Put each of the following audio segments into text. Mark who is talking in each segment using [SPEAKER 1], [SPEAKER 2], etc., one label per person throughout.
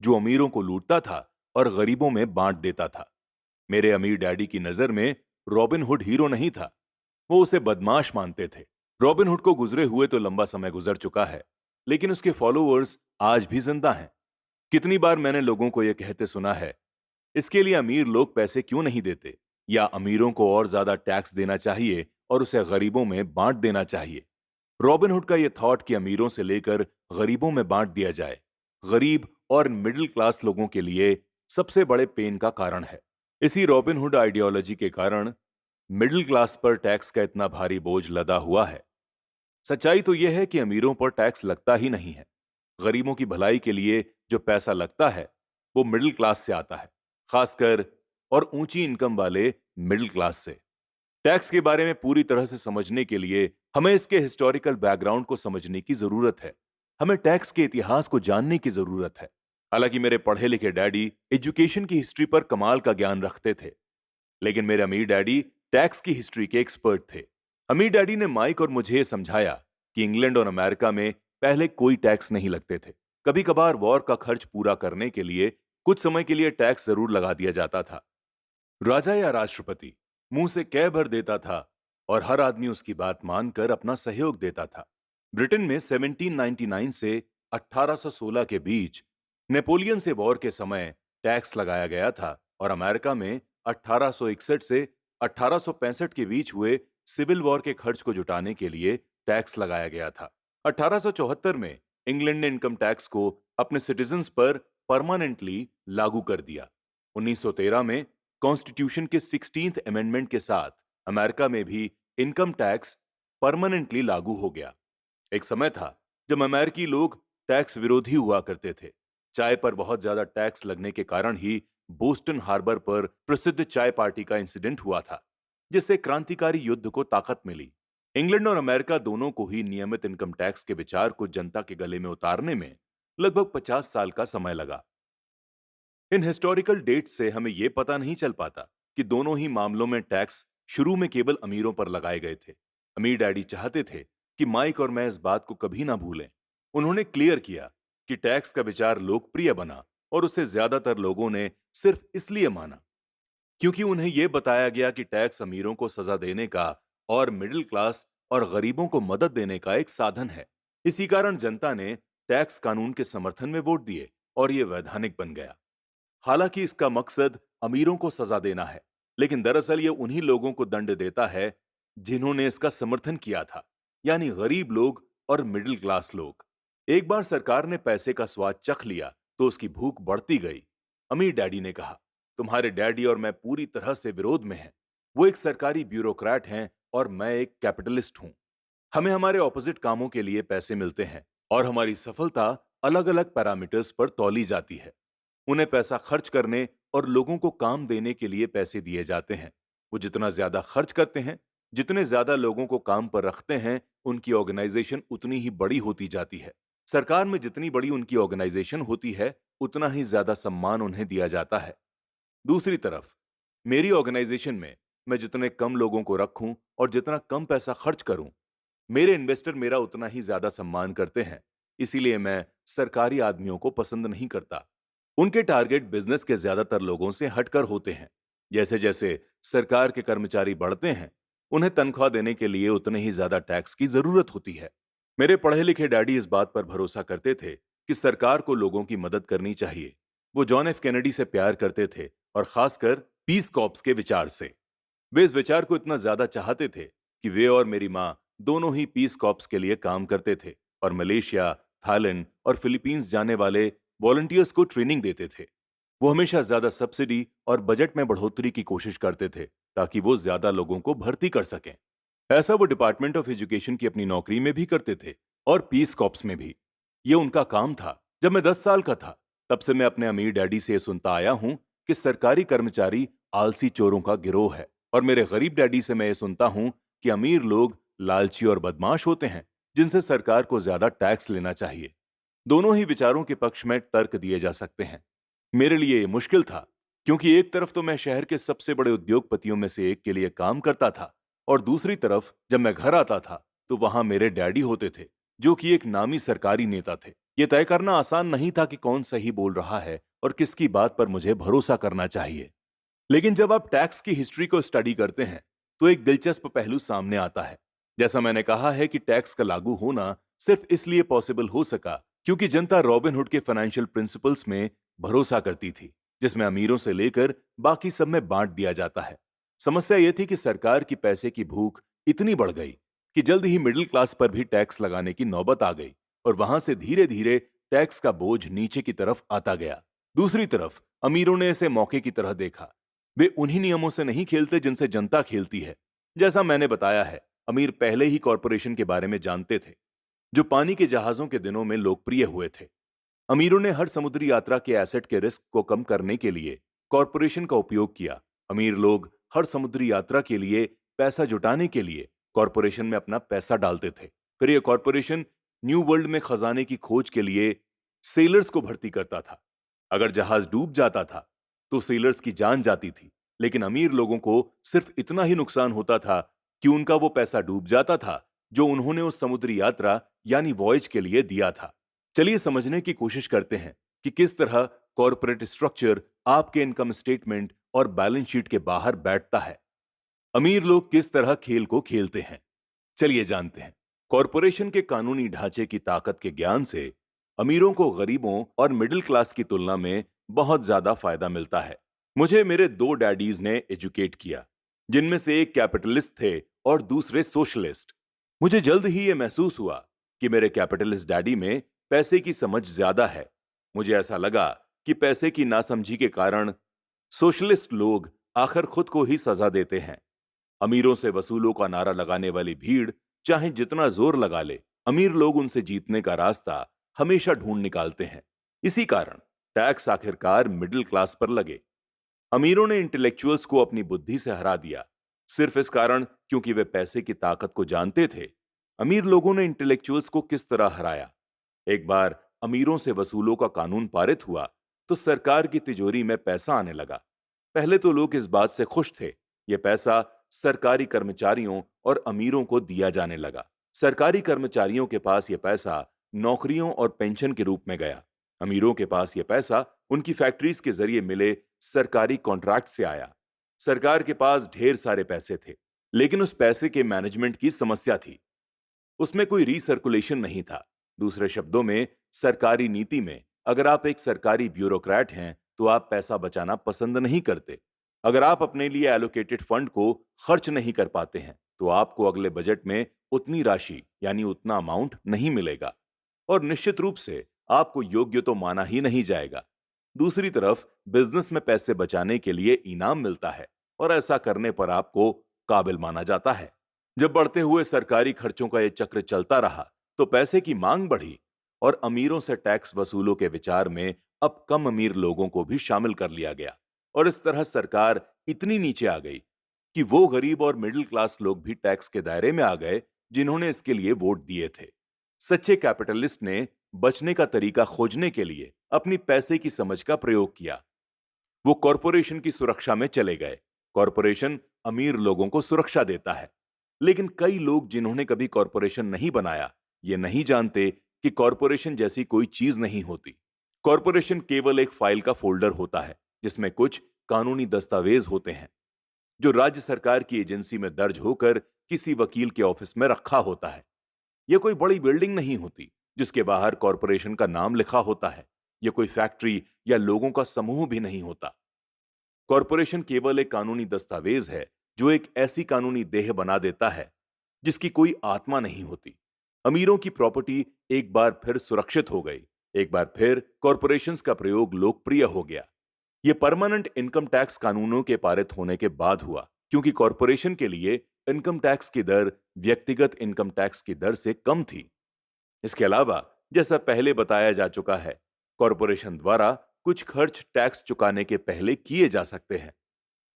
[SPEAKER 1] जो अमीरों को लूटता था और गरीबों में बांट देता था। मेरे अमीर डैडी की नजर में रॉबिन हुड हीरो नहीं था, वो उसे बदमाश मानते थे। रॉबिन हुड को गुजरे हुए तो लंबा समय गुजर चुका है, लेकिन उसके फॉलोअर्स आज भी जिंदा हैं। कितनी बार मैंने लोगों को यह कहते सुना है, इसके लिए अमीर लोग पैसे क्यों नहीं देते, या अमीरों को और ज्यादा टैक्स देना चाहिए और उसे गरीबों में बांट देना चाहिए। रॉबिनहुड का यह थॉट कि अमीरों से लेकर गरीबों में बांट दिया जाए, गरीब और मिडिल क्लास लोगों के लिए सबसे बड़े पेन का कारण है। इसी रॉबिनहुड आइडियोलॉजी के कारण मिडिल क्लास पर टैक्स का इतना भारी बोझ लदा हुआ है। सच्चाई तो यह है कि अमीरों पर टैक्स लगता ही नहीं है। गरीबों की भलाई के लिए जो पैसा लगता है वो मिडिल क्लास से आता है, खासकर और ऊंची इनकम वाले मिडिल क्लास से। टैक्स के बारे में पूरी तरह से समझने के लिए हमें इसके हिस्टोरिकल बैकग्राउंड को समझने की जरूरत है। हमें टैक्स के इतिहास को जानने की जरूरत है। हालांकि मेरे पढ़े लिखे डैडी एजुकेशन की हिस्ट्री पर कमाल का ज्ञान रखते थे, लेकिन मेरे अमीर डैडी टैक्स की हिस्ट्री के एक्सपर्ट थे। अमीर डैडी ने माइक और मुझे ये समझाया कि इंग्लैंड और अमेरिका में पहले कोई टैक्स नहीं लगते थे। कभी कभार वॉर का खर्च पूरा करने के लिए कुछ समय के लिए टैक्स जरूर लगा दिया जाता था। राजा या राष्ट्रपति मुंह से कह भर देता था और हर आदमी उसकी बात मानकर अपना सहयोग देता था। ब्रिटेन में 1799 से 1816 के बीच नेपोलियन से वॉर के समय टैक्स लगाया गया था, और अमेरिका में 1861 से 1865 के बीच हुए सिविल वॉर के खर्च को जुटाने के लिए टैक्स लगाया गया था। 1874 में इंग्लैंड ने इनकम टैक्स को अपने सिटीजन्स पर परमानेंटली लागू कर दिया। 1913 में कॉन्स्टिट्यूशन के 16th अमेंडमेंट के साथ अमेरिका में भी इनकम टैक्स परमानेंटली लागू हो गया। एक समय था जब अमेरिकी लोग टैक्स विरोधी हुआ करते थे। चाय पर बहुत ज्यादा टैक्स लगने के कारण ही बोस्टन हार्बर पर प्रसिद्ध चाय पार्टी का इंसिडेंट हुआ था, जिससे क्रांतिकारी युद्ध को ताकत मिली। इंग्लैंड और अमेरिका दोनों को ही नियमित इनकम टैक्स के विचार को जनता के गले में उतारने में लगभग 50 साल का समय लगा। इन हिस्टोरिकल डेट्स से हमें यह पता नहीं चल पाता कि दोनों ही मामलों में टैक्स शुरू में केवल अमीरों पर लगाए गए थे। अमीर डैडी चाहते थे कि माइक और मैं इस बात को कभी ना भूलें। उन्होंने क्लियर किया कि टैक्स का विचार लोकप्रिय बना और उसे ज्यादातर लोगों ने सिर्फ इसलिए माना क्योंकि उन्हें यह बताया गया कि टैक्स अमीरों को सजा देने का और मिडिल क्लास और गरीबों को मदद देने का एक साधन है। इसी कारण जनता ने टैक्स कानून के समर्थन में वोट दिए और यह वैधानिक बन गया। हालांकि इसका मकसद अमीरों को सजा देना है, लेकिन दरअसल ये उन्हीं लोगों को दंड देता है जिन्होंने इसका समर्थन किया था, यानी गरीब लोग और मिडिल क्लास लोग। एक बार सरकार ने पैसे का स्वाद चख लिया तो उसकी भूख बढ़ती गई। अमीर डैडी ने कहा, तुम्हारे डैडी और मैं पूरी तरह से विरोध में हैं। वो एक सरकारी ब्यूरोक्रेट हैं और मैं एक कैपिटलिस्ट हूं। हमें हमारे ऑपोजिट कामों के लिए पैसे मिलते हैं और हमारी सफलता अलग अलग पैरामीटर्स पर तौली जाती है। उन्हें पैसा खर्च करने और लोगों को काम देने के लिए पैसे दिए जाते हैं। वो जितना ज्यादा खर्च करते हैं, जितने ज्यादा लोगों को काम पर रखते हैं, उनकी ऑर्गेनाइजेशन उतनी ही बड़ी होती जाती है। सरकार में जितनी बड़ी उनकी ऑर्गेनाइजेशन होती है, उतना ही ज्यादा सम्मान उन्हें दिया जाता है। दूसरी तरफ मेरी ऑर्गेनाइजेशन में मैं जितने कम लोगों को रखूं और जितना कम पैसा खर्च करूं, मेरे इन्वेस्टर मेरा उतना ही ज्यादा सम्मान करते हैं। इसीलिए मैं सरकारी आदमियों को पसंद नहीं करता। उनके टारगेट बिजनेस के ज्यादातर लोगों से हटकर होते हैं। जैसे जैसे सरकार के कर्मचारी बढ़ते हैं, उन्हें तनख्वाह देने के लिए उतने ही ज्यादा टैक्स की जरूरत होती है। मेरे पढ़े लिखे डैडी इस बात पर भरोसा करते थे कि सरकार को लोगों की मदद करनी चाहिए। वो जॉन एफ कैनेडी से प्यार करते थे, और खासकर पीस कॉर्प्स के विचार से। वे इस विचार को इतना ज्यादा चाहते थे कि वे और मेरी माँ दोनों ही पीस कॉर्प्स के लिए काम करते थे और मलेशिया, थाईलैंड और फिलीपींस जाने वाले वॉलंटियर्स को ट्रेनिंग देते थे। वो हमेशा ज्यादा सब्सिडी और बजट में बढ़ोतरी की कोशिश करते थे ताकि वो ज्यादा लोगों को भर्ती कर सकें। ऐसा वो डिपार्टमेंट ऑफ एजुकेशन की अपनी नौकरी में भी करते थे और पीस कॉर्प्स में भी। ये उनका काम था। जब मैं 10 साल का था, तब से मैं अपने अमीर डैडी से सुनता आया हूं कि सरकारी कर्मचारी आलसी चोरों का गिरोह है, और मेरे गरीब डैडी से मैं ये सुनता हूं कि अमीर लोग लालची और बदमाश होते हैं जिनसे सरकार को ज्यादा टैक्स लेना चाहिए। दोनों ही विचारों के पक्ष में तर्क दिए जा सकते हैं। मेरे लिए ये मुश्किल था, क्योंकि एक तरफ तो मैं शहर के सबसे बड़े उद्योगपतियों में से एक के लिए काम करता था, और दूसरी तरफ जब मैं घर आता था तो वहां मेरे डैडी होते थे, जो कि एक नामी सरकारी नेता थे। यह तय करना आसान नहीं था कि कौन सही बोल रहा है और किसकी बात पर मुझे भरोसा करना चाहिए। लेकिन जब आप टैक्स की हिस्ट्री को स्टडी करते हैं तो एक दिलचस्प पहलू सामने आता है। जैसा मैंने कहा है कि टैक्स का लागू होना सिर्फ इसलिए पॉसिबल हो सका क्योंकि जनता रॉबिनहुड के फाइनेंशियल प्रिंसिपल्स में भरोसा करती थी, जिसमें अमीरों से लेकर बाकी सब में बांट दिया जाता है। समस्या यह थी कि सरकार की पैसे की भूख इतनी बढ़ गई कि जल्द ही मिडिल क्लास पर भी टैक्स लगाने की नौबत आ गई और वहां से धीरे धीरे टैक्स का बोझ नीचे की तरफ आता गया। दूसरी तरफ अमीरों ने इसे मौके की तरह देखा। वे उन्हीं नियमों से नहीं खेलते जिनसे जनता खेलती है। जैसा मैंने बताया है, अमीर पहले ही कॉरपोरेशन के बारे में जानते थे, जो पानी के जहाजों के दिनों में लोकप्रिय हुए थे। अमीरों ने हर समुद्री यात्रा के एसेट के रिस्क को कम करने के लिए कॉरपोरेशन का उपयोग किया। अमीर लोग हर समुद्री यात्रा के लिए पैसा जुटाने के लिए कॉरपोरेशन में अपना पैसा डालते थे। फिर यह कॉरपोरेशन न्यू वर्ल्ड में खजाने की खोज के लिए सेलर्स को भर्ती करता था। अगर जहाज डूब जाता था तो सेलर्स की जान जाती थी, लेकिन अमीर लोगों को सिर्फ इतना ही नुकसान होता था कि उनका वो पैसा डूब जाता था जो उन्होंने उस समुद्री यात्रा यानी वॉयज के लिए दिया था। चलिए समझने की कोशिश करते हैं कि किस तरह कॉरपोरेट स्ट्रक्चर आपके इनकम स्टेटमेंट और बैलेंस शीट के बाहर बैठता है। अमीर लोग किस तरह खेल को खेलते हैं, चलिए जानते हैं। कॉरपोरेशन के कानूनी ढांचे की ताकत के ज्ञान से अमीरों को गरीबों और मिडिल क्लास की तुलना में बहुत ज्यादा फायदा मिलता है। मुझे मेरे दो डैडीज ने एजुकेट किया, जिनमें से एक कैपिटलिस्ट थे और दूसरे सोशलिस्ट। मुझे जल्द ही यह महसूस हुआ कि मेरे कैपिटलिस्ट डैडी में पैसे की समझ ज्यादा है। मुझे ऐसा लगा कि पैसे की नासमझी के कारण सोशलिस्ट लोग आखिर खुद को ही सजा देते हैं। अमीरों से वसूलों का नारा लगाने वाली भीड़ चाहे जितना जोर लगा ले, अमीर लोग उनसे जीतने का रास्ता हमेशा ढूंढ निकालते हैं। इसी कारण टैक्स आखिरकार मिडिल क्लास पर लगे। अमीरों ने इंटेलेक्चुअल्स को अपनी बुद्धि से हरा दिया, सिर्फ इस कारण क्योंकि वे पैसे की ताकत को जानते थे। अमीर लोगों ने इंटेलेक्चुअल्स को किस तरह हराया? एक बार अमीरों से वसूलों का कानून पारित हुआ तो सरकार की तिजोरी में पैसा आने लगा। पहले तो लोग इस बात से खुश थे। यह पैसा सरकारी कर्मचारियों और अमीरों को दिया जाने लगा। सरकारी कर्मचारियों के पास यह पैसा नौकरियों और पेंशन के रूप में गया। अमीरों के पास यह पैसा उनकी फैक्ट्रीज के जरिए मिले सरकारी कॉन्ट्रैक्ट से आया। सरकार के पास ढेर सारे पैसे थे, लेकिन उस पैसे के मैनेजमेंट की समस्या थी। उसमें कोई रीसर्कुलेशन नहीं था। दूसरे शब्दों में, सरकारी नीति में अगर आप एक सरकारी ब्यूरोक्रेट हैं तो आप पैसा बचाना पसंद नहीं करते। अगर आप अपने लिए एलोकेटेड फंड को खर्च नहीं कर पाते हैं तो आपको अगले बजट में उतनी राशि यानी उतना अमाउंट नहीं मिलेगा और निश्चित रूप से आपको योग्य तो माना ही नहीं जाएगा। दूसरी तरफ बिजनेस में पैसे बचाने के लिए इनाम मिलता है और ऐसा करने पर आपको काबिल माना जाता है। जब बढ़ते हुए सरकारी खर्चों का यह चक्र चलता रहा तो पैसे की मांग बढ़ी और अमीरों से टैक्स वसूलों के विचार में अब कम अमीर लोगों को भी शामिल कर लिया गया और इस तरह सरकार इतनी नीचे आ गई कि वो गरीब और मिडिल क्लास लोग भी टैक्स के दायरे में आ गए जिन्होंने इसके लिए वोट दिए थे। सच्चे कैपिटलिस्ट ने बचने का तरीका खोजने के लिए अपनी पैसे की समझ का प्रयोग किया। वो कॉरपोरेशन की सुरक्षा में चले गए। कॉरपोरेशन अमीर लोगों को सुरक्षा देता है, लेकिन कई लोग जिन्होंने कभी कॉरपोरेशन नहीं बनाया, ये नहीं जानते कि कॉरपोरेशन जैसी कोई चीज नहीं होती। कॉरपोरेशन केवल एक फाइल का फोल्डर होता है जिसमें कुछ कानूनी दस्तावेज होते हैं जो राज्य सरकार की एजेंसी में दर्ज होकर किसी वकील के ऑफिस में रखा होता है। यह कोई बड़ी बिल्डिंग नहीं होती जिसके बाहर कॉरपोरेशन का नाम लिखा होता है। यह कोई फैक्ट्री या लोगों का समूह भी नहीं होता। कॉरपोरेशन केवल एक कानूनी दस्तावेज है जो एक ऐसी कानूनी देह बना देता है जिसकी कोई आत्मा नहीं होती। अमीरों की प्रॉपर्टी एक बार फिर सुरक्षित हो गई। एक बार फिर कॉरपोरेशंस का प्रयोग लोकप्रिय हो गया। यह परमानेंट इनकम टैक्स कानूनों के पारित होने के बाद हुआ, क्योंकि कॉरपोरेशन के लिए इनकम टैक्स की दर व्यक्तिगत इनकम टैक्स की दर से कम थी। इसके अलावा, जैसा पहले बताया जा चुका है, कॉरपोरेशन द्वारा कुछ खर्च टैक्स चुकाने के पहले किए जा सकते हैं।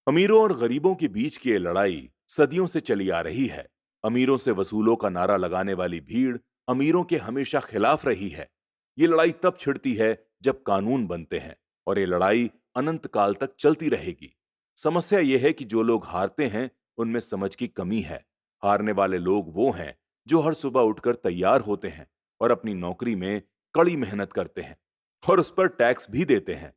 [SPEAKER 1] अमीरों और गरीबों के बीच की ये लड़ाई सदियों से चली आ रही है। अमीरों से वसूलों का नारा लगाने वाली भीड़ अमीरों के हमेशा खिलाफ रही है। ये लड़ाई तब छिड़ती है जब कानून बनते हैं और ये लड़ाई अनंत काल तक चलती रहेगी। समस्या यह है कि जो लोग हारते हैं उनमें समझ की कमी है। हारने वाले लोग वो हैं जो हर सुबह उठकर तैयार होते हैं और अपनी नौकरी में कड़ी मेहनत करते हैं और उस पर टैक्स भी देते हैं।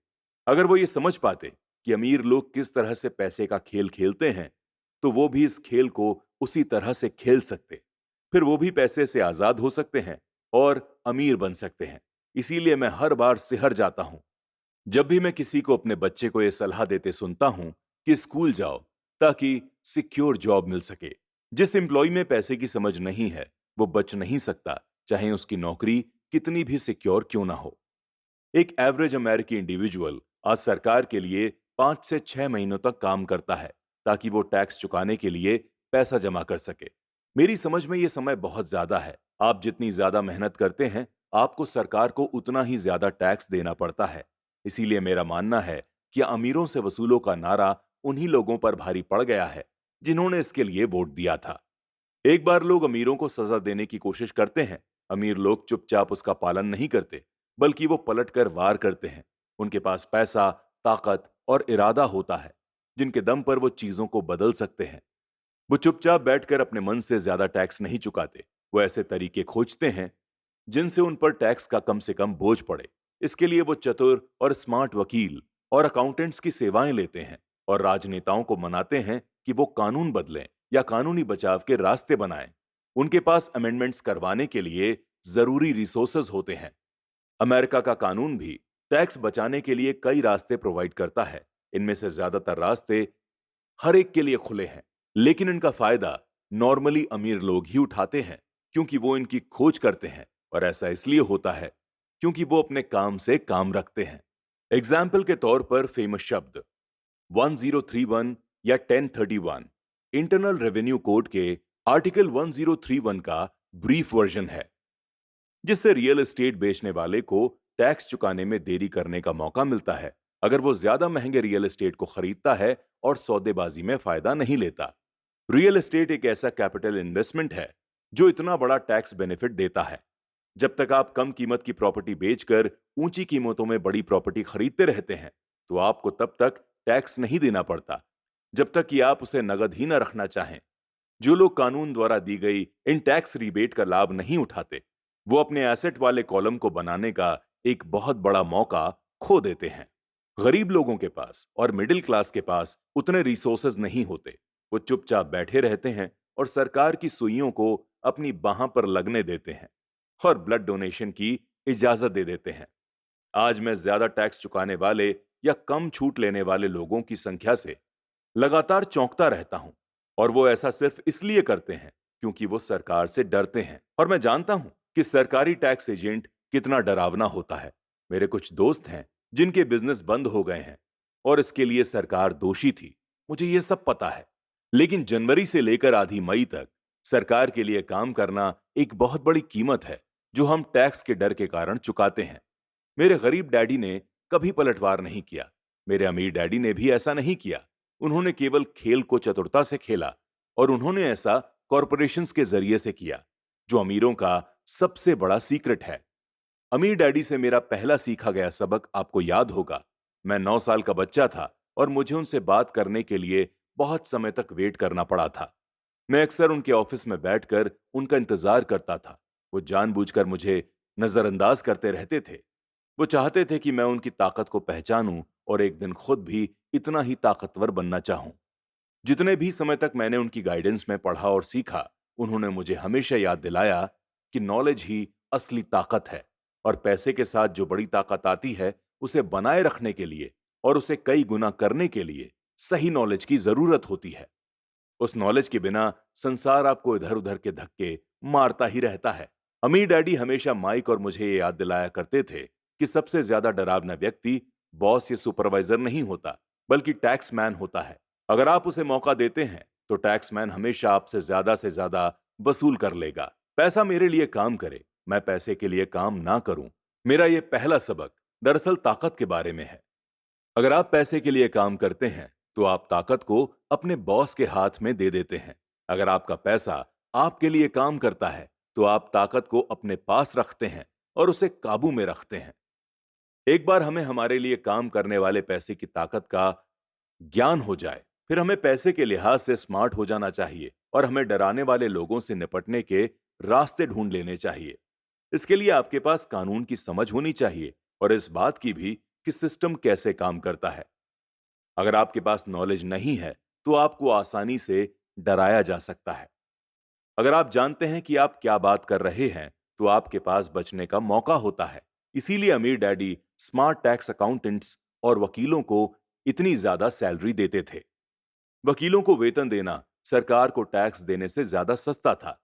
[SPEAKER 1] अगर वो ये समझ पाते कि अमीर लोग किस तरह से पैसे का खेल खेलते हैं, तो वो भी इस खेल को उसी तरह से खेल सकते। फिर वो भी पैसे से आजाद हो सकते हैं और अमीर बन सकते हैं। इसीलिए मैं हर बार सिहर जाता हूं जब भी मैं किसी को अपने बच्चे को यह सलाह देते सुनता हूं कि स्कूल जाओ ताकि सिक्योर जॉब मिल सके। जिस एम्प्लॉय में पैसे की समझ नहीं है, वो बच नहीं सकता, चाहे उसकी नौकरी कितनी भी सिक्योर क्यों ना हो। एक एवरेज अमेरिकी इंडिविजुअल आज सरकार के लिए 5 से 6 महीनों तक काम करता है ताकि वो टैक्स चुकाने के लिए पैसा जमा कर सके। मेरी समझ में ये समय बहुत ज्यादा है। आप जितनी ज्यादा मेहनत करते हैं, आपको सरकार को उतना ही ज्यादा टैक्स देना पड़ता है। इसीलिए मेरा मानना है कि अमीरों से वसूलों का नारा उन्हीं लोगों पर भारी पड़ गया है जिन्होंने इसके लिए वोट दिया था। एक बार लोग अमीरों को सजा देने की कोशिश करते हैं, अमीर लोग चुपचाप उसका पालन नहीं करते, बल्कि वो पलटकर वार करते हैं। उनके पास पैसा, ताकत और इरादा होता है, जिनके दम पर वो चीजों को बदल सकते हैं। वो चुपचाप बैठकर अपने मन से ज्यादा टैक्स नहीं चुकाते। वो ऐसे तरीके खोजते हैं जिनसे उन पर टैक्स का कम से कम बोझ पड़े। इसके लिए वो चतुर और स्मार्ट वकील और अकाउंटेंट्स की सेवाएं लेते हैं और राजनेताओं को मनाते हैं कि वो कानून बदलें या कानूनी बचाव के रास्ते बनाएं। उनके पास अमेंडमेंट्स करवाने के लिए जरूरी रिसोर्सेज होते हैं। अमेरिका का कानून भी टैक्स बचाने के लिए कई रास्ते प्रोवाइड करता है। इनमें से ज्यादातर रास्ते हर एक के लिए खुले हैं, लेकिन इनका फायदा नॉर्मली अमीर लोग ही उठाते हैं, क्योंकि वो इनकी खोज करते हैं। और ऐसा इसलिए होता है क्योंकि वो अपने काम से काम रखते हैं। एग्जाम्पल के तौर पर फेमस शब्द 1031 या 1031 इंटरनल रेवेन्यू कोड के आर्टिकल 1031 का ब्रीफ वर्जन है, जिससे रियल एस्टेट बेचने वाले को टैक्स चुकाने में देरी करने का मौका मिलता है अगर वो ज्यादा महंगे रियल एस्टेट को खरीदता है और सौदेबाजी में फायदा नहीं लेता। रियल एस्टेट एक ऐसा कैपिटल इन्वेस्टमेंट है जो इतना बड़ा टैक्स बेनिफिट देता है। जब तक आप कम कीमत की प्रॉपर्टी बेचकर ऊंची कीमतों में बड़ी प्रॉपर्टी खरीदते रहते हैं, तो आपको तब तक टैक्स नहीं देना पड़ता जब तक कि आप उसे नगद ही न रखना चाहें। जो लोग कानून द्वारा दी गई इन टैक्स रिबेट का लाभ नहीं उठाते, वो अपने एसेट वाले कॉलम को बनाने का एक बहुत बड़ा मौका खो देते हैं। गरीब लोगों के पास और मिडिल क्लास के पास उतने रिसोर्सेज नहीं होते। वो चुपचाप बैठे रहते हैं और सरकार की सुइयों को अपनी बाह पर लगने देते हैं और ब्लड डोनेशन की इजाजत दे देते हैं। आज मैं ज्यादा टैक्स चुकाने वाले या कम छूट लेने वाले लोगों की संख्या से लगातार चौंकता रहता हूं, और वो ऐसा सिर्फ इसलिए करते हैं क्योंकि वो सरकार से डरते हैं। और मैं जानता हूं कि सरकारी टैक्स एजेंट कितना डरावना होता है। मेरे कुछ दोस्त हैं जिनके बिजनेस बंद हो गए हैं और इसके लिए सरकार दोषी थी। मुझे ये सब पता है, लेकिन जनवरी से लेकर आधी मई तक सरकार के लिए काम करना एक बहुत बड़ी कीमत है जो हम टैक्स के डर के कारण चुकाते हैं। मेरे गरीब डैडी ने कभी पलटवार नहीं किया। मेरे अमीर डैडी ने भी ऐसा नहीं किया। उन्होंने केवल खेल को चतुरता से खेला, और उन्होंने ऐसा कॉरपोरेशंस के जरिए से किया, जो अमीरों का सबसे बड़ा सीक्रेट है। अमीर डैडी से मेरा पहला सीखा गया सबक आपको याद होगा। मैं 9 साल का बच्चा था और मुझे उनसे बात करने के लिए बहुत समय तक वेट करना पड़ा था। मैं अक्सर उनके ऑफिस में बैठकर उनका इंतजार करता था। वो जानबूझकर मुझे नजरअंदाज करते रहते थे। वो चाहते थे कि मैं उनकी ताकत को पहचानूं और एक दिन खुद भी इतना ही ताकतवर बनना चाहूं। जितने भी समय तक मैंने उनकी गाइडेंस में पढ़ा और सीखा, उन्होंने मुझे हमेशा याद दिलाया कि नॉलेज ही असली ताकत है, और पैसे के साथ जो बड़ी ताकत आती है, उसे बनाए रखने के लिए और उसे कई गुना करने के लिए सही नॉलेज की जरूरत होती है। उस नॉलेज के बिना संसार आपको इधर उधर के धक्के मारता ही रहता है। अमीर डैडी हमेशा माइक और मुझे ये याद दिलाया करते थे कि सबसे ज्यादा डरावना व्यक्ति बॉस या सुपरवाइजर नहीं होता, बल्कि टैक्स मैन होता है। अगर आप उसे मौका देते हैं, तो टैक्स मैन हमेशा आपसे ज्यादा वसूल कर लेगा। पैसा मेरे लिए काम करे, मैं पैसे के लिए काम ना करूं। मेरा यह पहला सबक दरअसल ताकत के बारे में है। अगर आप पैसे के लिए काम करते हैं, तो आप ताकत को अपने बॉस के हाथ में दे देते हैं। अगर आपका पैसा आपके लिए काम करता है, तो आप ताकत को अपने पास रखते हैं और उसे काबू में रखते हैं। एक बार हमें हमारे लिए काम करने वाले पैसे की ताकत का ज्ञान हो जाए, फिर हमें पैसे के लिहाज से स्मार्ट हो जाना चाहिए और हमें डराने वाले लोगों से निपटने के रास्ते ढूंढ लेने चाहिए। इसके लिए आपके पास कानून की समझ होनी चाहिए और इस बात की भी कि सिस्टम कैसे काम करता है। अगर आपके पास नॉलेज नहीं है, तो आपको आसानी से डराया जा सकता है। अगर आप जानते हैं कि आप क्या बात कर रहे हैं, तो आपके पास बचने का मौका होता है। इसीलिए अमीर डैडी स्मार्ट टैक्स अकाउंटेंट्स और वकीलों को इतनी ज्यादा सैलरी देते थे। वकीलों को वेतन देना सरकार को टैक्स देने से ज्यादा सस्ता था।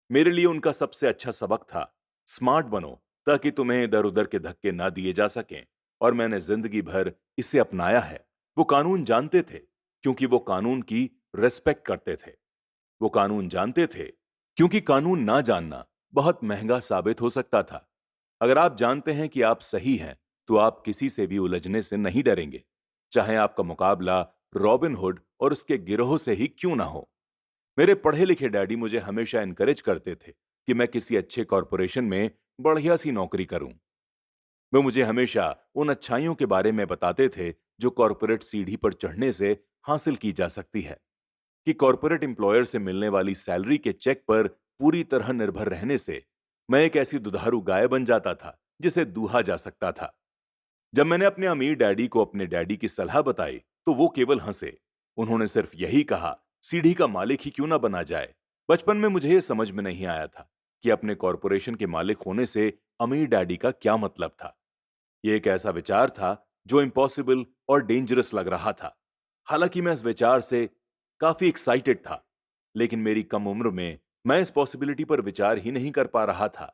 [SPEAKER 1] मेरे लिए उनका सबसे अच्छा सबक था, स्मार्ट बनो ताकि तुम्हें इधर उधर के धक्के ना दिए जा सकें। और मैंने जिंदगी भर इसे अपनाया है। वो कानून जानते थे क्योंकि वो कानून की रेस्पेक्ट करते थे। वो कानून जानते थे क्योंकि कानून ना जानना बहुत महंगा साबित हो सकता था। अगर आप जानते हैं कि आप सही हैं, तो आप किसी से भी उलझने से नहीं डरेंगे, चाहे आपका मुकाबला रॉबिन हुड और उसके गिरोह से ही क्यों ना हो। मेरे पढ़े लिखे डैडी मुझे हमेशा इनकरेज करते थे कि मैं किसी अच्छे कॉरपोरेशन में बढ़िया सी नौकरी करूं। वे मुझे हमेशा उन अच्छाइयों के बारे में बताते थे जो कॉरपोरेट सीढ़ी पर चढ़ने से हासिल की जा सकती है, कि कॉरपोरेट एम्प्लॉयर से मिलने वाली सैलरी के चेक पर पूरी तरह निर्भर रहने से मैं एक ऐसी दुधारू गाय बन जाता था जिसे दूहा जा सकता था। जब मैंने अपने अमीर डैडी को अपने डैडी की सलाह बताई, तो वो केवल हंसे। उन्होंने सिर्फ यही कहा, सीढ़ी का मालिक ही क्यों ना बना जाए। बचपन में मुझे ये समझ में नहीं आया था कि अपने कॉरपोरेशन के मालिक होने से अमीर डैडी का क्या मतलब था। ये एक ऐसा विचार था जो इम्पॉसिबल और डेंजरस लग रहा था। हालांकि मैं इस विचार से काफी एक्साइटेड था, लेकिन मेरी कम उम्र में मैं इस पॉसिबिलिटी पर विचार ही नहीं कर पा रहा था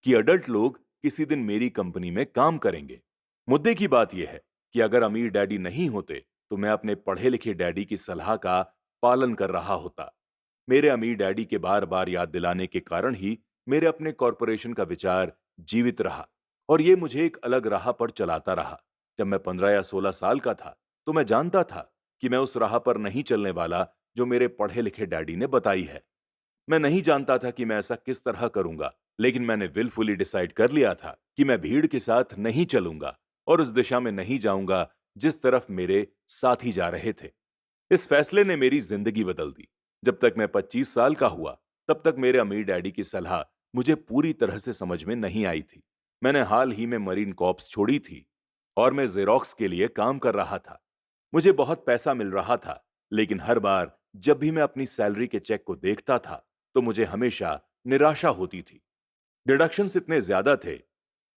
[SPEAKER 1] कि अडल्ट लोग किसी दिन मेरी कंपनी में काम करेंगे। मुद्दे की बात यह है कि अगर अमीर डैडी नहीं होते, तो मैं अपने पढ़े लिखे डैडी की सलाह का पालन कर रहा होता। मेरे अमीर डैडी के बार बार याद दिलाने के कारण ही मेरे अपने कॉरपोरेशन का विचार जीवित रहा और ये मुझे एक अलग राह पर चलाता रहा। जब मैं 15 या 16 साल का था, तो मैं जानता था कि मैं उस राह पर नहीं चलने वाला जो मेरे पढ़े लिखे डैडी ने बताई है। मैं नहीं जानता था कि मैं ऐसा किस तरह करूंगा, लेकिन मैंने विलफुली डिसाइड कर लिया था कि मैं भीड़ के साथ नहीं चलूंगा और उस दिशा में नहीं जाऊंगा जिस तरफ मेरे साथी जा रहे थे। इस फैसले ने मेरी जिंदगी बदल दी। जब तक मैं 25 साल का हुआ, तब तक मेरे अमीर डैडी की सलाह मुझे पूरी तरह से समझ में नहीं आई थी। मैंने हाल ही में मरीन कॉर्प्स छोड़ी थी और मैं जेरोक्स के लिए काम कर रहा था। मुझे बहुत पैसा मिल रहा था, लेकिन हर बार जब भी मैं अपनी सैलरी के चेक को देखता था, तो मुझे हमेशा निराशा होती थी। डिडक्शंस इतने ज्यादा थे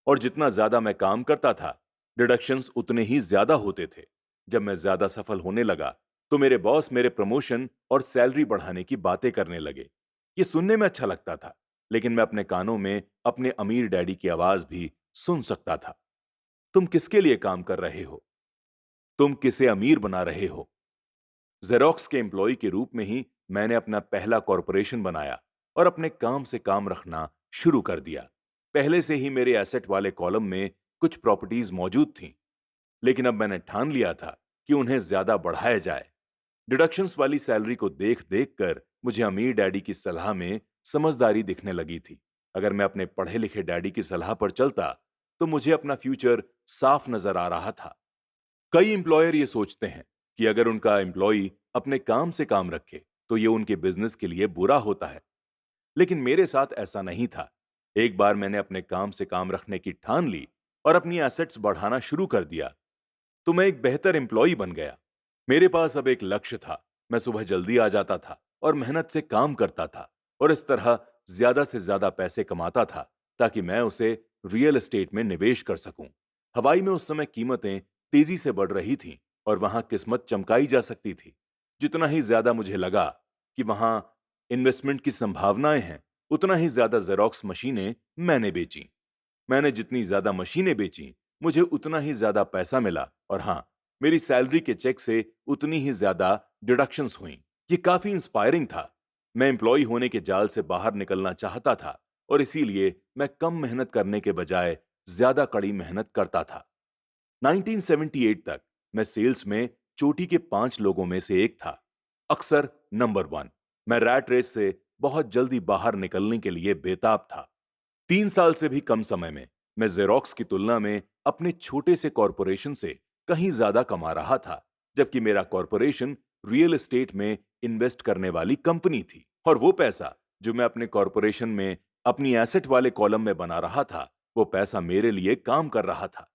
[SPEAKER 1] और जितना ज्यादा मैं काम करता था, डिडक्शंस उतने ही ज्यादा होते थे। जब मैं ज्यादा सफल होने लगा, तो मेरे बॉस मेरे प्रमोशन और सैलरी बढ़ाने की बातें करने लगे। ये सुनने में अच्छा लगता था, लेकिन मैं अपने कानों में अपने अमीर डैडी की आवाज भी सुन सकता था। तुम किसके लिए काम कर रहे हो? तुम किसे अमीर बना रहे हो? जेरोक्स के एम्प्लॉय के रूप में ही मैंने अपना पहला कॉरपोरेशन बनाया और अपने काम से काम रखना शुरू कर दिया। पहले से ही मेरे एसेट वाले कॉलम में कुछ प्रॉपर्टीज मौजूद थीं, लेकिन अब मैंने ठान लिया था कि उन्हें ज्यादा बढ़ाया जाए। डिडक्शंस वाली सैलरी को देख देख कर मुझे अमीर डैडी की सलाह में समझदारी दिखने लगी थी। अगर मैं अपने पढ़े लिखे डैडी की सलाह पर चलता, तो मुझे अपना फ्यूचर साफ नजर आ रहा था। कई एम्प्लॉयर ये सोचते हैं कि अगर उनका एम्प्लॉय अपने काम से काम रखे, तो ये उनके बिजनेस के लिए बुरा होता है, लेकिन मेरे साथ ऐसा नहीं था। एक बार मैंने अपने काम से काम रखने की ठान ली और अपनी एसेट्स बढ़ाना शुरू कर दिया, तो मैं एक बेहतर एम्प्लॉय बन गया। मेरे पास अब एक लक्ष्य था। मैं सुबह जल्दी आ जाता था और मेहनत से काम करता था और इस तरह ज्यादा से ज्यादा पैसे कमाता था ताकि मैं उसे रियल एस्टेट में निवेश कर सकूं। हवाई में उस समय कीमतें तेजी से बढ़ रही थीं और वहां किस्मत चमकाई जा सकती थी। जितना ही ज्यादा मुझे लगा कि वहां इन्वेस्टमेंट की संभावनाएं हैं, उतना ही ज्यादा जेरोक्स मशीनें मैंने बेची। मैंने जितनी ज्यादा मशीनें बेची, मुझे उतना ही ज्यादा पैसा मिला और हाँ, मेरी सैलरी के चेक से उतनी ही ज्यादा डिडक्शंस हुई। ये काफी इंस्पायरिंग था। मैं एम्प्लॉय होने के जाल से बाहर निकलना चाहता था और इसीलिए मैं कम मेहनत करने के बजाय ज्यादा कड़ी मेहनत करता था। 1978 तक मैं सेल्स में चोटी के 5 लोगों में से एक था, अक्सर नंबर 1। मैं रैट रेस से बहुत जल्दी बाहर निकलने के लिए बेताब था। 3 साल से भी कम समय में मैं जेरोक्स की तुलना में अपने छोटे से कॉरपोरेशन से कहीं ज्यादा कमा रहा था, जबकि मेरा कॉरपोरेशन रियल एस्टेट में इन्वेस्ट करने वाली कंपनी थी और वो पैसा जो मैं अपने कॉरपोरेशन में अपनी एसेट वाले कॉलम में बना रहा था, वो पैसा मेरे लिए काम कर रहा था।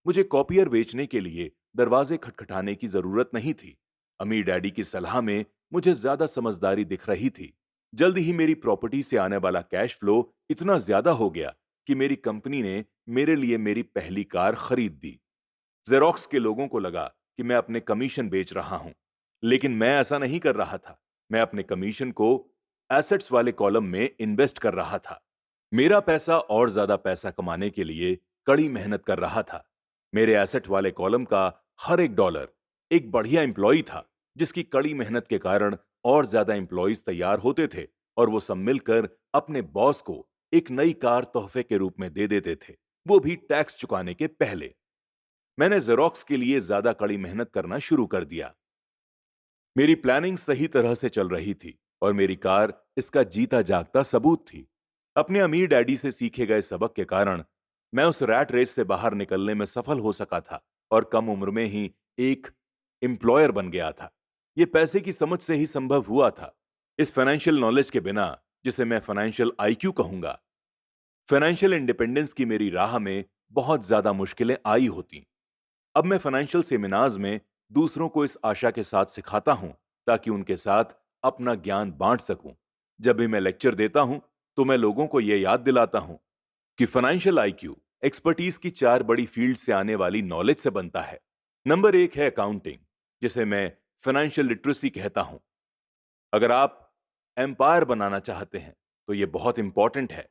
[SPEAKER 1] मुझे कॉपियर बेचने के लिए दरवाजे खटखटाने की जरूरत नहीं थी। अमीर डैडी की सलाह में मुझे ज्यादा समझदारी दिख रही थी। जल्द ही मेरी प्रॉपर्टी से आने वाला कैश फ्लो इतना ज्यादा हो गया कि मेरी कंपनी ने मेरे लिए मेरी पहली कार खरीद दी। जेरोक्स के लोगों को लगा कि मैं अपने कमीशन बेच रहा हूं, लेकिन मैं ऐसा नहीं कर रहा था। मैं अपने कमीशन को एसेट्स वाले कॉलम में इन्वेस्ट कर रहा था। मेरा पैसा और ज्यादा पैसा कमाने के लिए कड़ी मेहनत कर रहा था। मेरे एसेट वाले कॉलम का हर एक डॉलर एक बढ़िया एम्प्लॉय था, जिसकी कड़ी मेहनत के कारण और ज्यादा एम्प्लॉयज तैयार होते थे और वो सब मिलकर अपने बॉस को एक नई कार तोहफे के रूप में दे देते थे, वो भी टैक्स चुकाने के पहले। मैंने जेरोक्स के लिए ज्यादा कड़ी मेहनत करना शुरू कर दिया। मेरी प्लानिंग सही तरह से चल रही थी और मेरी कार इसका जीता जागता सबूत थी। अपने अमीर डैडी से सीखे गए सबक के कारण मैं उस रैट रेस से बाहर निकलने में सफल हो सका था और कम उम्र में ही एक एम्प्लॉयर बन गया था। यह पैसे की समझ से ही संभव हुआ था। इस फाइनेंशियल नॉलेज के बिना, जिसे मैं फाइनेंशियल आईक्यू कहूंगा, फाइनेंशियल इंडिपेंडेंस की मेरी राह में बहुत ज्यादा मुश्किलें आई होती। अब मैं फाइनेंशियल सेमिनार्स में दूसरों को इस आशा के साथ सिखाता हूं ताकि उनके साथ अपना ज्ञान बांट सकूं। जब भी मैं लेक्चर देता हूं तो मैं लोगों को यह याद दिलाता हूं कि फाइनेंशियल आईक्यू एक्सपर्टीज की चार बड़ी फील्ड से आने वाली नॉलेज से बनता है। नंबर एक है अकाउंटिंग, जिसे मैं फाइनेंशियल लिटरेसी कहता हूं। अगर आप एम्पायर बनाना चाहते हैं तो यह बहुत इंपॉर्टेंट है।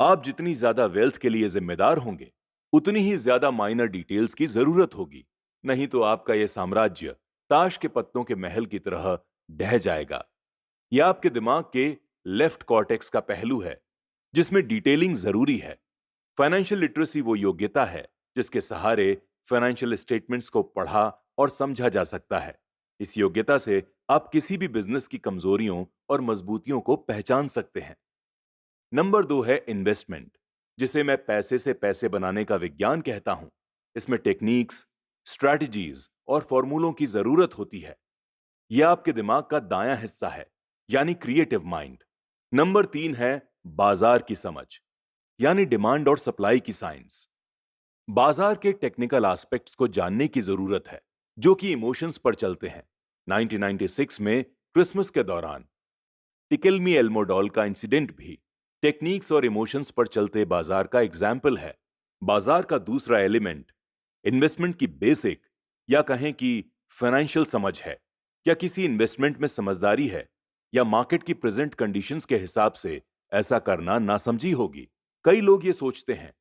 [SPEAKER 1] आप जितनी ज्यादा वेल्थ के लिए जिम्मेदार होंगे, उतनी ही ज्यादा माइनर डिटेल्स की जरूरत होगी। नहीं तो आपका यह साम्राज्य ताश के पत्तों के महल की तरह ढह जाएगा। यह आपके दिमाग के लेफ्ट कॉर्टेक्स का पहलू है, जिसमें डिटेलिंग जरूरी है। फाइनेंशियल लिटरेसी वो योग्यता है जिसके सहारे फाइनेंशियल स्टेटमेंट्स को पढ़ा और समझा जा सकता है। इस योग्यता से आप किसी भी बिजनेस की कमजोरियों और मजबूतियों को पहचान सकते हैं। नंबर दो है इन्वेस्टमेंट, जिसे मैं पैसे से पैसे बनाने का विज्ञान कहता हूं। इसमें टेक्निक्स, स्ट्रैटेजीज और फॉर्मूलों की जरूरत होती है। यह आपके दिमाग का दायां हिस्सा है, यानी क्रिएटिव माइंड। नंबर तीन है बाजार की समझ, यानी डिमांड और सप्लाई की साइंस। बाजार के टेक्निकल एस्पेक्ट्स को जानने की जरूरत है, जो कि इमोशंस पर चलते हैं। 1996 में क्रिसमस के दौरान टिकेलमी एल्मोडोल का इंसिडेंट भी टेक्निक्स और इमोशंस पर चलते बाजार का एग्जाम्पल है। बाजार का दूसरा एलिमेंट इन्वेस्टमेंट की बेसिक, या कहें कि फाइनेंशियल समझ है। क्या किसी इन्वेस्टमेंट में समझदारी है, या मार्केट की प्रेजेंट कंडीशंस के हिसाब से ऐसा करना नासमझी होगी। कई लोग ये सोचते हैं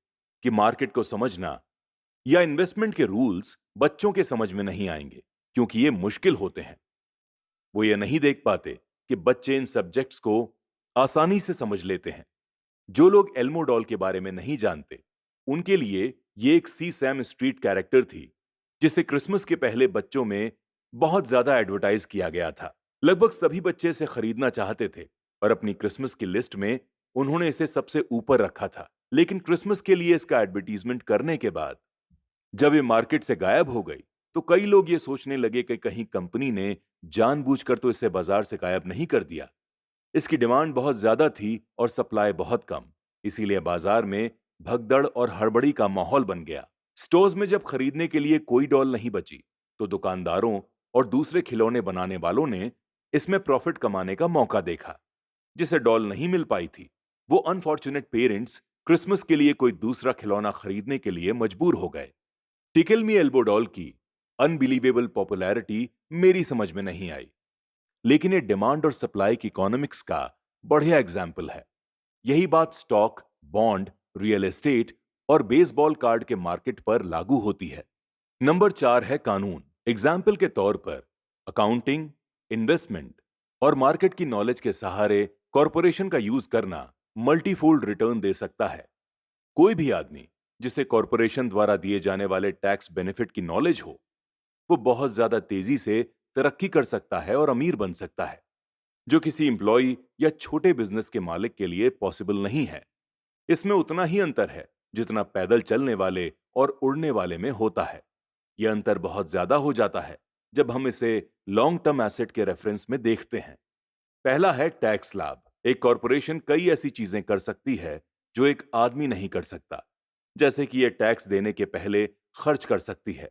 [SPEAKER 1] कि मार्केट को समझना या इन्वेस्टमेंट के रूल्स बच्चों के समझ में नहीं आएंगे, क्योंकि ये मुश्किल होते हैं। वो ये नहीं देख पाते कि बच्चे इन सब्जेक्ट्स को आसानी से समझ लेते हैं। जो लोग एल्मोडॉल के बारे में नहीं जानते, उनके लिए ये एक सी सैम स्ट्रीट कैरेक्टर थी, जिसे क्रिसमस के पहले बच्चों में बहुत ज्यादा एडवर्टाइज किया गया था। लगभग सभी बच्चे इसे खरीदना चाहते थे और अपनी क्रिसमस की लिस्ट में उन्होंने इसे सबसे ऊपर रखा था। लेकिन क्रिसमस के लिए इसका एडवर्टीजमेंट करने के बाद जब ये मार्केट से गायब हो गई, तो कई लोग ये सोचने लगे कि कहीं कंपनी ने जानबूझकर तो इसे बाजार से गायब नहीं कर दिया। इसकी डिमांड बहुत ज्यादा थी और सप्लाई बहुत कम, इसीलिए बाजार में भगदड़ और हड़बड़ी का माहौल बन गया। स्टोर्स में जब खरीदने के लिए कोई डॉल नहीं बची, तो दुकानदारों और दूसरे खिलौने बनाने वालों ने इसमें प्रॉफिट कमाने का मौका देखा। जिसे डॉल नहीं मिल पाई थी, वो अनफॉर्चुनेट पेरेंट्स क्रिसमस के लिए कोई दूसरा खिलौना खरीदने के लिए मजबूर हो गए। टिकल मी एल्बो डॉल की अनबिलीवेबल पॉपुलैरिटी मेरी समझ में नहीं आई, लेकिन ये डिमांड और सप्लाई की इकोनॉमिक्स का बढ़िया एग्जाम्पल है। यही बात स्टॉक, बॉन्ड, रियल एस्टेट और बेसबॉल कार्ड के मार्केट पर लागू होती है। नंबर चार है कानून। एग्जाम्पल के तौर पर अकाउंटिंग, इन्वेस्टमेंट और मार्केट की नॉलेज के सहारे कॉरपोरेशन का यूज करना मल्टीफोल्ड रिटर्न दे सकता है। कोई भी आदमी जिसे कॉरपोरेशन द्वारा दिए जाने वाले टैक्स बेनिफिट की नॉलेज हो, वो बहुत ज्यादा तेजी से तरक्की कर सकता है और अमीर बन सकता है, जो किसी एम्प्लॉय या छोटे बिजनेस के मालिक के लिए पॉसिबल नहीं है। इसमें उतना ही अंतर है जितना पैदल चलने वाले और उड़ने वाले में होता है। यह अंतर बहुत ज्यादा हो जाता है जब हम इसे लॉन्ग टर्म एसेट के रेफरेंस में देखते हैं। पहला है टैक्स लाभ। एक कॉरपोरेशन कई ऐसी चीजें कर सकती है जो एक आदमी नहीं कर सकता, जैसे कि ये टैक्स देने के पहले खर्च कर सकती है।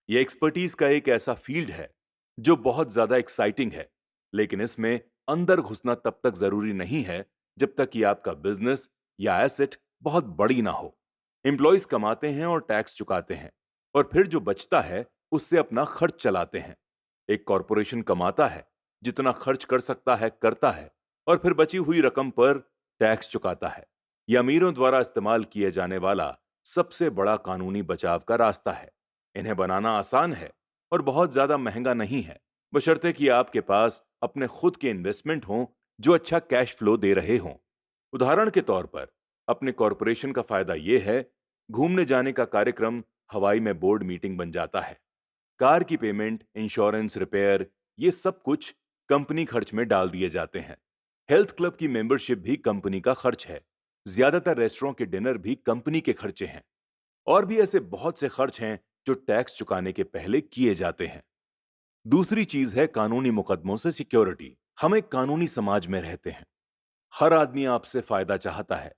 [SPEAKER 1] ये एक्सपर्टीज का एक ऐसा फील्ड है जो बहुत ज्यादा एक्साइटिंग है, लेकिन इसमें अंदर घुसना तब तक जरूरी नहीं है जब तक कि आपका बिजनेस या एसेट बहुत बड़ी ना हो। एम्प्लॉयज कमाते हैं और टैक्स चुकाते हैं, और फिर जो बचता है उससे अपना खर्च चलाते हैं। एक कॉरपोरेशन कमाता है, जितना खर्च कर सकता है करता है, और फिर बची हुई रकम पर टैक्स चुकाता है। यह अमीरों द्वारा इस्तेमाल किए जाने वाला सबसे बड़ा कानूनी बचाव का रास्ता है। इन्हें बनाना आसान है और बहुत ज्यादा महंगा नहीं है, बशर्ते कि आपके पास अपने खुद के इन्वेस्टमेंट हों जो अच्छा कैश फ्लो दे रहे हों। उदाहरण के तौर पर, अपने कॉरपोरेशन का फायदा यह है, घूमने जाने का कार्यक्रम हवाई में बोर्ड मीटिंग बन जाता है। कार की पेमेंट, इंश्योरेंस, रिपेयर, ये सब कुछ कंपनी खर्च में डाल दिए जाते हैं। हेल्थ क्लब की मेंबरशिप भी कंपनी का खर्च है। ज्यादातर रेस्टोरेंट के डिनर भी कंपनी के खर्चे हैं। और भी ऐसे बहुत से खर्च हैं जो टैक्स चुकाने के पहले किए जाते हैं। दूसरी चीज है कानूनी मुकदमों से सिक्योरिटी। हम एक कानूनी समाज में रहते हैं। हर आदमी आपसे फायदा चाहता है।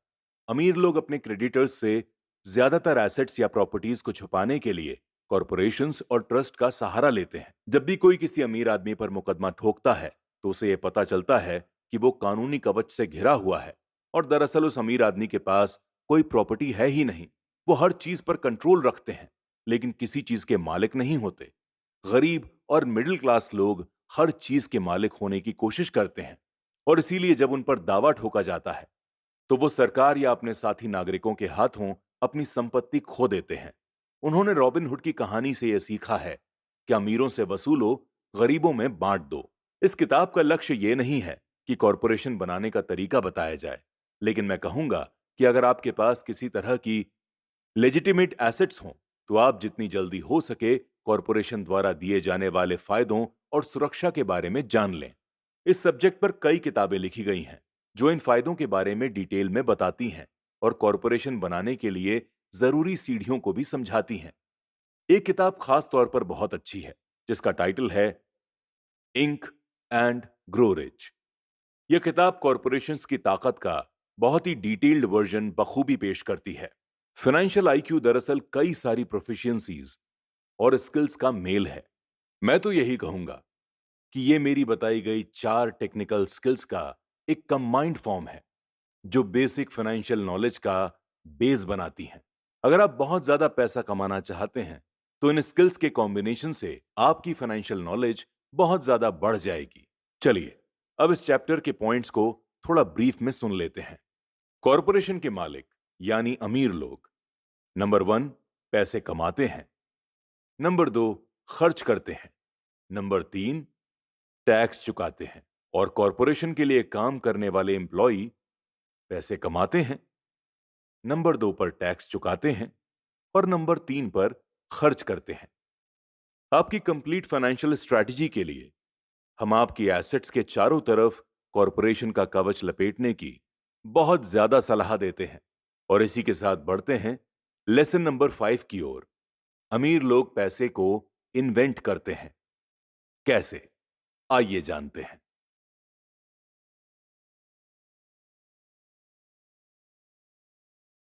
[SPEAKER 1] अमीर लोग अपने क्रेडिटर्स से ज्यादातर एसेट्स या प्रॉपर्टीज को छुपाने के लिए कॉरपोरेशंस और ट्रस्ट का सहारा लेते हैं। जब भी कोई किसी अमीर आदमी पर मुकदमा ठोकता है, तो उसे यह पता चलता है कि वो कानूनी कवच से घिरा हुआ है, और दरअसल उस अमीर आदमी के पास कोई प्रॉपर्टी है ही नहीं। वो हर चीज पर कंट्रोल रखते हैं, लेकिन किसी चीज के मालिक नहीं होते। गरीब और मिडिल क्लास लोग हर चीज के मालिक होने की कोशिश करते हैं, और इसीलिए जब उन पर दावा ठोका जाता है, तो वो सरकार या अपने साथी नागरिकों के हाथों अपनी संपत्ति खो देते हैं। उन्होंने रॉबिनहुड की कहानी से यह सीखा है कि अमीरों से वसूलो, गरीबों में बांट दो। इस किताब का लक्ष्य यह नहीं है कि कॉरपोरेशन बनाने का तरीका बताया जाए, लेकिन मैं कहूंगा कि अगर आपके पास किसी तरह की लेजिटिमेट एसेट्स हों, तो आप जितनी जल्दी हो सके कॉरपोरेशन द्वारा दिए जाने वाले फायदों और सुरक्षा के बारे में जान लें। इस सब्जेक्ट पर कई किताबें लिखी गई हैं जो इन फायदों के बारे में डिटेल में बताती हैं और कॉरपोरेशन बनाने के लिए जरूरी सीढ़ियों को भी समझाती हैं। एक किताब खास तौर पर बहुत अच्छी है, जिसका टाइटल है इंक एंड ग्रो रिच। यह किताब कॉरपोरेशंस की ताकत का बहुत ही डिटेल्ड वर्जन बखूबी पेश करती है। फाइनेंशियल आईक्यू दरअसल कई सारी प्रोफिशिएंसीज और स्किल्स का मेल है। मैं तो यही कहूंगा कि ये मेरी बताई गई 4 टेक्निकल स्किल्स का एक कंबाइंड फॉर्म है, जो बेसिक फाइनेंशियल नॉलेज का बेस बनाती हैं। अगर आप बहुत ज्यादा पैसा कमाना चाहते हैं, तो इन स्किल्स के कॉम्बिनेशन से आपकी फाइनेंशियल नॉलेज बहुत ज्यादा बढ़ जाएगी। चलिए, अब इस चैप्टर के पॉइंट्स को थोड़ा ब्रीफ में सुन लेते हैं। कॉरपोरेशन के मालिक यानी अमीर लोग, नंबर 1 पैसे कमाते हैं, नंबर 2 खर्च करते हैं, नंबर 3 टैक्स चुकाते हैं, और कॉरपोरेशन के लिए काम करने वाले एम्प्लॉई पैसे कमाते हैं, नंबर 2 पर टैक्स चुकाते हैं, और नंबर 3 पर खर्च करते हैं। आपकी कंप्लीट फाइनेंशियल स्ट्रैटेजी के लिए हम आपकी एसेट्स के चारों तरफ कॉरपोरेशन का कवच लपेटने की बहुत ज्यादा सलाह देते हैं। और इसी के साथ बढ़ते हैं लेसन नंबर 5 की ओर। अमीर लोग पैसे को इन्वेंट करते हैं। कैसे? आइए जानते हैं।